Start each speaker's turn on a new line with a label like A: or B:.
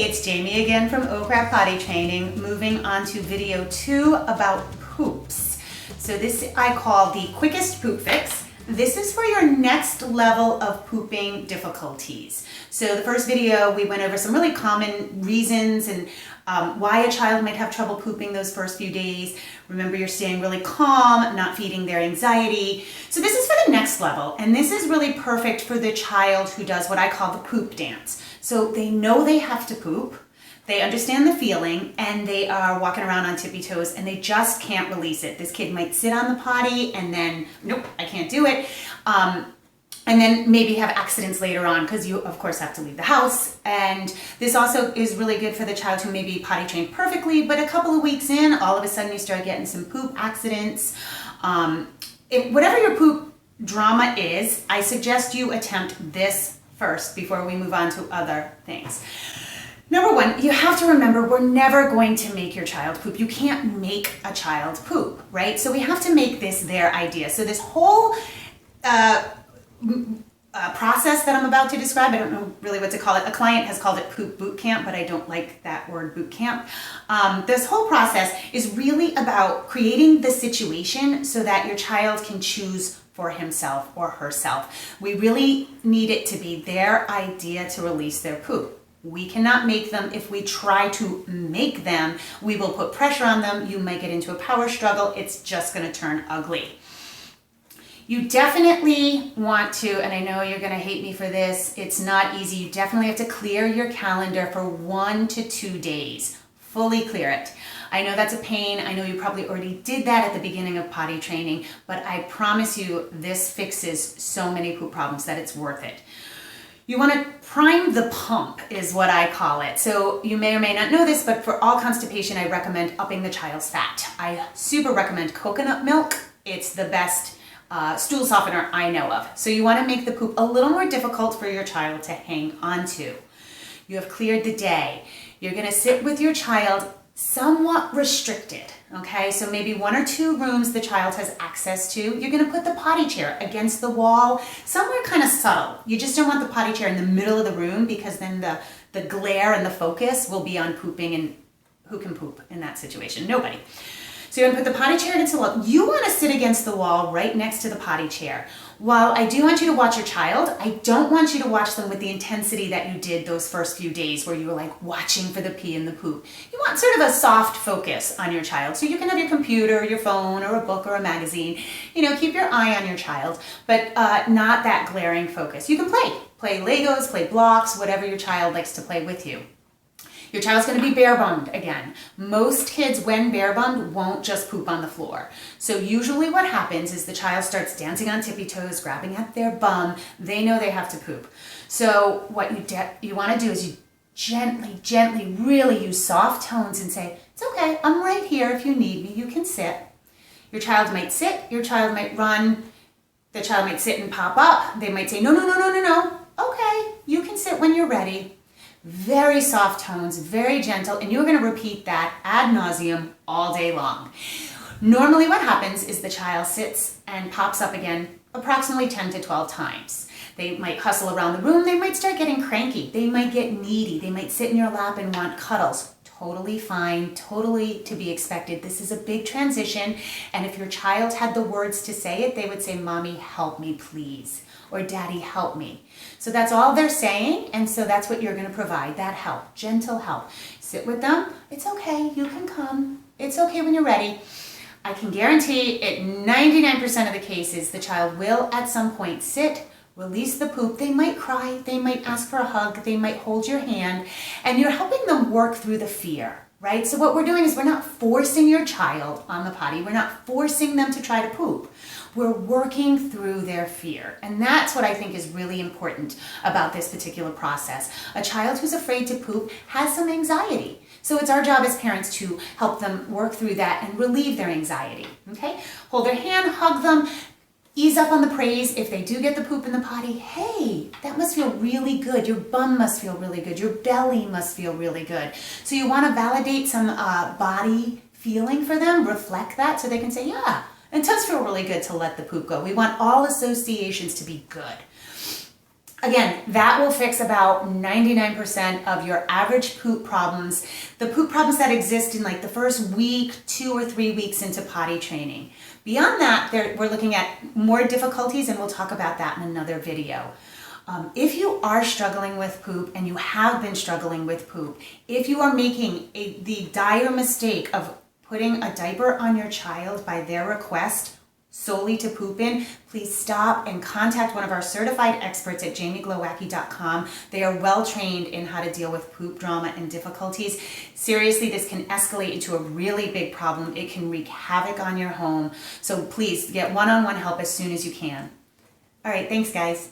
A: it's Jamie again from OCRAP Potty Training, moving on to video 2 about poops. So this I call the quickest poop fix. This is for your next level of pooping difficulties. So the first video, we went over some really common reasons and why a child might have trouble pooping those first few days. Remember, you're staying really calm, not feeding their anxiety. So this is for the next level, and this is really perfect for the child who does what I call the poop dance. So they know they have to poop, they understand the feeling, and they are walking around on tippy toes, and they just can't release it. This kid might sit on the potty and then, nope, I can't do it. And then maybe have accidents later on because you, of course, have to leave the house. And this also is really good for the child who may be potty trained perfectly, but a couple of weeks in, all of a sudden you start getting some poop accidents. Whatever your poop drama is, I suggest you attempt this first before we move on to other things. Number one, you have to remember we're never going to make your child poop. You can't make a child poop, right? So we have to make this their idea. So this whole process that I'm about to describe, I don't know really what to call it. A client has called it poop boot camp, but I don't like that word boot camp. This whole process is really about creating the situation so that your child can choose for himself or herself. We really need it to be their idea to release their poop. We cannot make them. If we try to make them, we will put pressure on them. You might get into a power struggle. It's just going to turn ugly. You definitely want to, and I know you're going to hate me for this, it's not easy. You definitely have to clear your calendar for 1 to 2 days. Fully clear it. I know that's a pain. I know you probably already did that at the beginning of potty training, but I promise you this fixes so many poop problems that it's worth it. You want to prime the pump is what I call it. So you may or may not know this, but for all constipation, I recommend upping the child's fat. I super recommend coconut milk. It's the best stool softener I know of. So you want to make the poop a little more difficult for your child to hang on to. You have cleared the day. You're going to sit with your child somewhat restricted, okay? So maybe 1 or 2 rooms the child has access to. You're going to put the potty chair against the wall, somewhere kind of subtle. You just don't want the potty chair in the middle of the room because then the glare and the focus will be on pooping, and who can poop in that situation? Nobody. So you're going to put the potty chair against the wall. You want to sit against the wall right next to the potty chair. While I do want you to watch your child, I don't want you to watch them with the intensity that you did those first few days where you were like watching for the pee and the poop. You want sort of a soft focus on your child. So you can have your computer, your phone, or a book or a magazine. You know, keep your eye on your child, but not that glaring focus. You can play Legos, play blocks, whatever your child likes to play with you. Your child's going to be bare-bummed again. Most kids, when bare-bummed, won't just poop on the floor. So usually what happens is the child starts dancing on tippy toes, grabbing at their bum. They know they have to poop. So what you want to do is you gently, really use soft tones and say, it's okay, I'm right here if you need me, you can sit. Your child might sit, your child might run, the child might sit and pop up. They might say, no. Okay, you can sit when you're ready. Very soft tones, very gentle, and you're going to repeat that ad nauseum all day long. Normally what happens is the child sits and pops up again approximately 10 to 12 times. They might hustle around the room, they might start getting cranky, they might get needy, they might sit in your lap and want cuddles. Totally fine, totally to be expected. This is a big transition, and if your child had the words to say it, they would say, Mommy, help me, please. Or Daddy, help me. So that's all they're saying, and so that's what you're going to provide, that help, gentle help. Sit with them. It's okay. You can come. It's okay when you're ready. I can guarantee in 99% of the cases, the child will at some point sit, release the poop. They might cry. They might ask for a hug. They might hold your hand, and you're helping them work through the fear. Right? So what we're doing is we're not forcing your child on the potty. We're not forcing them to try to poop. We're working through their fear. And that's what I think is really important about this particular process. A child who's afraid to poop has some anxiety. So it's our job as parents to help them work through that and relieve their anxiety. Okay? Hold their hand, hug them, ease up on the praise. If they do get the poop in the potty, hey, that must feel really good. Your bum must feel really good. Your belly must feel really good. So you want to validate some body feeling for them, reflect that so they can say, yeah, it does feel really good to let the poop go. We want all associations to be good. Again, that will fix about 99% of your average poop problems, the poop problems that exist in like the first week, 2 or 3 weeks into potty training. Beyond that, we're looking at more difficulties, and we'll talk about that in another video. If you are struggling with poop, and you have been struggling with poop, if you are making the dire mistake of putting a diaper on your child by their request solely to poop in, please stop and contact one of our certified experts at jamieglowacki.com. They are well trained in how to deal with poop drama and difficulties. Seriously, this can escalate into a really big problem. It can wreak havoc on your home. So please get one-on-one help as soon as you can. All right, thanks guys.